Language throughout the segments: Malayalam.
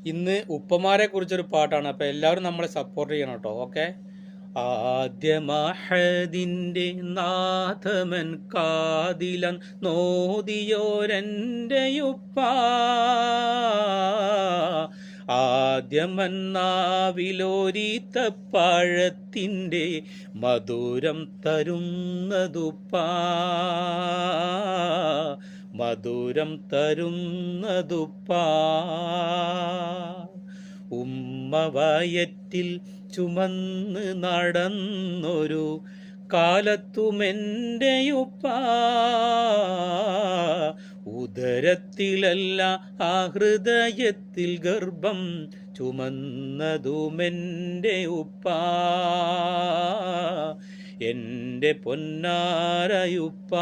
ഇന്ന് ഉപ്പമാരെ കുറിച്ചൊരു പാട്ടാണ്. അപ്പോൾ എല്ലാവരും നമ്മളെ സപ്പോർട്ട് ചെയ്യണം കേട്ടോ. ഓക്കെ. ആദ്യമഹദിൻ്റെ നാഥമൻ കാതിലൻ നോദിയോരെൻ്റെ ഉപ്പ ആദ്യമന്നാവിലോരീത്തപ്പഴത്തിൻ്റെ മധുരം തരുന്നതുപ്പാ മധുരം തരുന്നതുപ്പാ ഉമ്മ വയറ്റിൽ ചുമന്ന് നടന്നൊരു കാലത്തുമെൻ്റെ ഉപ്പ ഉദരത്തിലല്ല ആ ഹൃദയത്തിൽ ഗർഭം ചുമന്നതുമെൻ്റെ ഉപ്പ എൻ്റെ പൊന്നാരയുപ്പ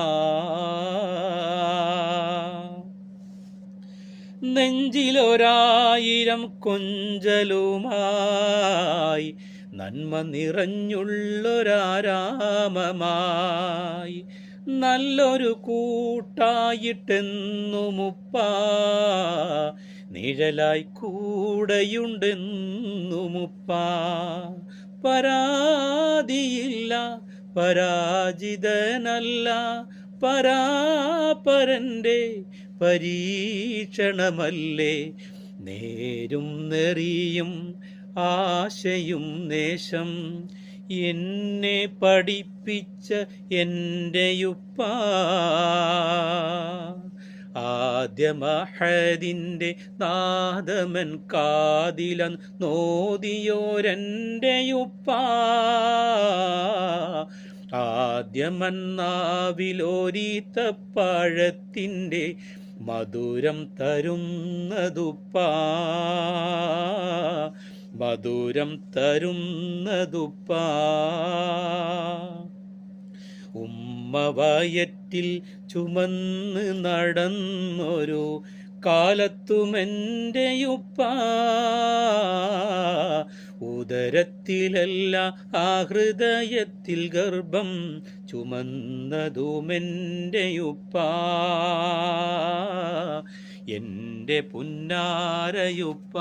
നെഞ്ചിലൊരായിരം കൊഞ്ചലുമായി നന്മ നിറഞ്ഞുള്ളൊരാരാമമായി നല്ലൊരു കൂട്ടായിട്ടെന്നുമുപ്പ നിഴലായി കൂടെയുണ്ടെന്നുമുപ്പ പരാതിയില്ല പരാജിതനല്ല പരാപരൻ്റെ പരീക്ഷണമല്ലേ നേരും നെറിയും ആശയും നേശം എന്നെ പഠിപ്പിച്ച എൻ്റെയുപ്പ ആദ്യമഹദിൻ്റെ നാദമൻ കാതിലൻ നോദിയോരെൻ്റെയുപ്പ ആദ്യമന്നാവിലോരീത്തപ്പഴത്തിൻ്റെ മധുരം തരുന്നതുപ്പാ മധുരം തരുന്നതുപ്പാ ഉമ്മ വയറ്റിൽ ചുമന്ന് നടന്നൊരു കാലത്തുമെൻ്റെയുപ്പ ഉദരത്തിലല്ല ആ ഹൃദയത്തിൽ ഗർഭം ചുമന്നതുമെൻ്റെയുപ്പ എൻ്റെ പുന്നാരയുപ്പ